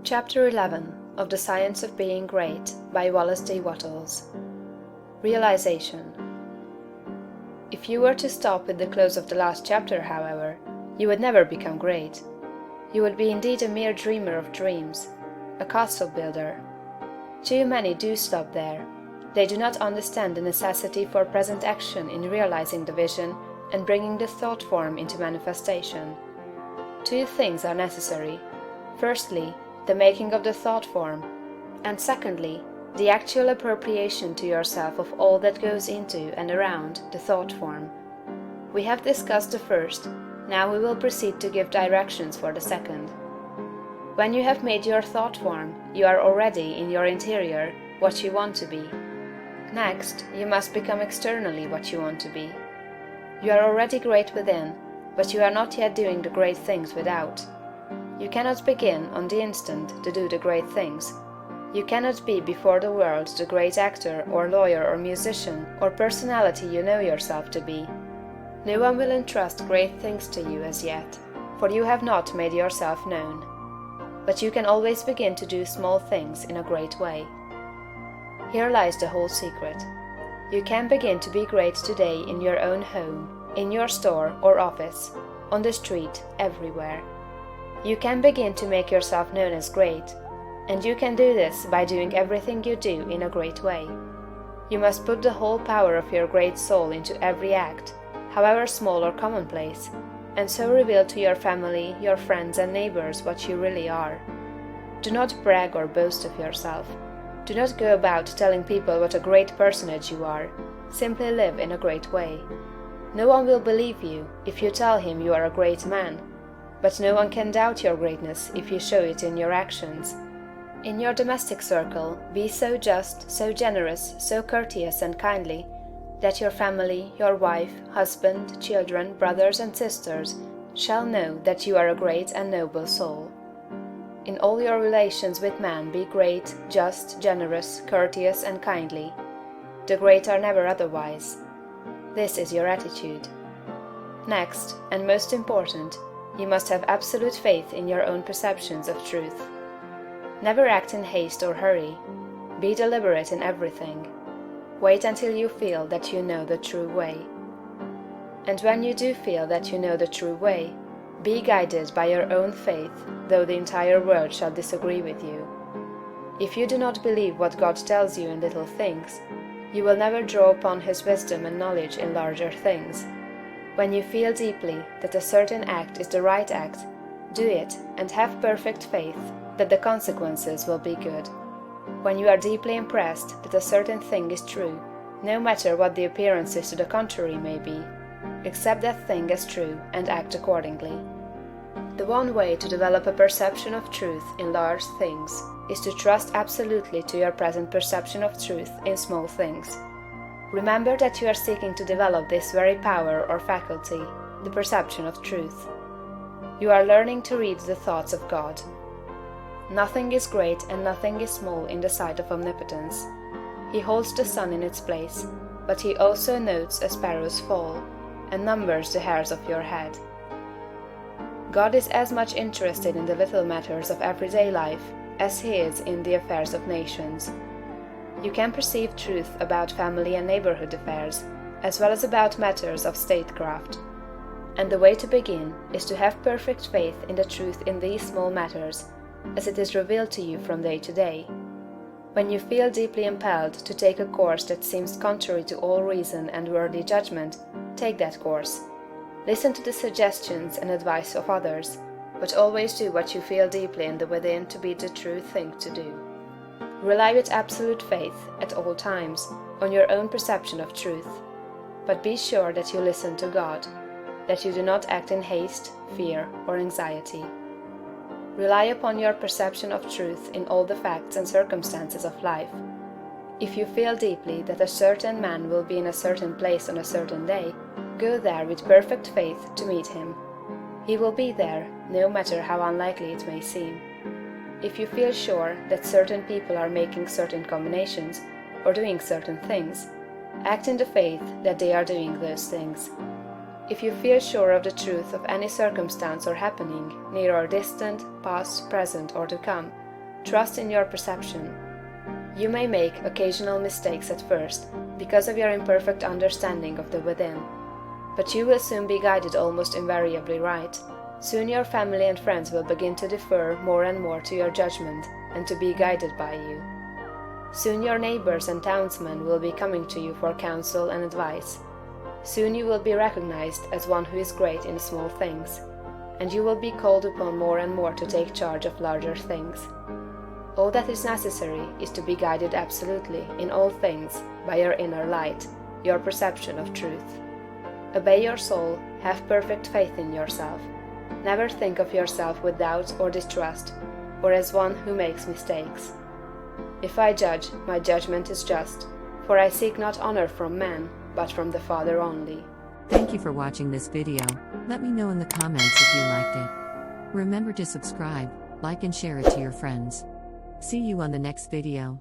Chapter 11 of The Science of Being Great by Wallace D. Wattles. Realization. If you were to stop with the close of the last chapter, however, you would never become great. You would be indeed a mere dreamer of dreams, a castle builder. Too many do stop there. They do not understand the necessity for present action in realizing the vision and bringing the thought form into manifestation. Two things are necessary. Firstly, the making of the thought form, and secondly, the actual appropriation to yourself of all that goes into and around the thought form. We have discussed the first, now we will proceed to give directions for the second. When you have made your thought form, you are already in your interior what you want to be. Next, you must become externally what you want to be. You are already great within, but you are not yet doing the great things without. You cannot begin on the instant to do the great things. You cannot be before the world the great actor or lawyer or musician or personality you know yourself to be. No one will entrust great things to you as yet, for you have not made yourself known. But you can always begin to do small things in a great way. Here lies the whole secret. You can begin to be great today in your own home, in your store or office, on the street, everywhere. You can begin to make yourself known as great, and you can do this by doing everything you do in a great way. You must put the whole power of your great soul into every act, however small or commonplace, and so reveal to your family, your friends and neighbors what you really are. Do not brag or boast of yourself. Do not go about telling people what a great personage you are. Simply live in a great way. No one will believe you if you tell him you are a great man, but no one can doubt your greatness if you show it in your actions. In your domestic circle, be so just, so generous, so courteous and kindly, that your family, your wife, husband, children, brothers and sisters shall know that you are a great and noble soul. In all your relations with men be great, just, generous, courteous and kindly. The great are never otherwise. This is your attitude. Next, and most important, you must have absolute faith in your own perceptions of truth. Never act in haste or hurry. Be deliberate in everything. Wait until you feel that you know the true way. And when you do feel that you know the true way, be guided by your own faith, though the entire world shall disagree with you. If you do not believe what God tells you in little things, you will never draw upon His wisdom and knowledge in larger things. When you feel deeply that a certain act is the right act, do it and have perfect faith that the consequences will be good. When you are deeply impressed that a certain thing is true, no matter what the appearances to the contrary may be, accept that thing as true and act accordingly. The one way to develop a perception of truth in large things is to trust absolutely to your present perception of truth in small things. Remember that you are seeking to develop this very power or faculty, the perception of truth. You are learning to read the thoughts of God. Nothing is great and nothing is small in the sight of omnipotence. He holds the sun in its place, but He also notes a sparrow's fall, and numbers the hairs of your head. God is as much interested in the little matters of everyday life as He is in the affairs of nations. You can perceive truth about family and neighborhood affairs, as well as about matters of statecraft. And the way to begin is to have perfect faith in the truth in these small matters, as it is revealed to you from day to day. When you feel deeply impelled to take a course that seems contrary to all reason and worldly judgment, take that course. Listen to the suggestions and advice of others, but always do what you feel deeply in the within to be the true thing to do. Rely with absolute faith, at all times, on your own perception of truth. But be sure that you listen to God, that you do not act in haste, fear, or anxiety. Rely upon your perception of truth in all the facts and circumstances of life. If you feel deeply that a certain man will be in a certain place on a certain day, go there with perfect faith to meet him. He will be there, no matter how unlikely it may seem. If you feel sure that certain people are making certain combinations, or doing certain things, act in the faith that they are doing those things. If you feel sure of the truth of any circumstance or happening, near or distant, past, present, or to come, Trust in your perception. You may make occasional mistakes at first because of your imperfect understanding of the within, but you will soon be guided almost invariably right. Soon your family and friends will begin to defer more and more to your judgment and to be guided by you. Soon your neighbors and townsmen will be coming to you for counsel and advice. Soon you will be recognized as one who is great in small things, and you will be called upon more and more to take charge of larger things. All that is necessary is to be guided absolutely in all things by your inner light, your perception of truth. Obey your soul, have perfect faith in yourself. Never think of yourself with doubt or distrust, or as one who makes mistakes. If I judge, my judgment is just, for I seek not honor from man, but from the Father only. Thank you for watching this video. Let me know in the comments if you liked it. Remember to subscribe, like and share it to your friends. See you on the next video.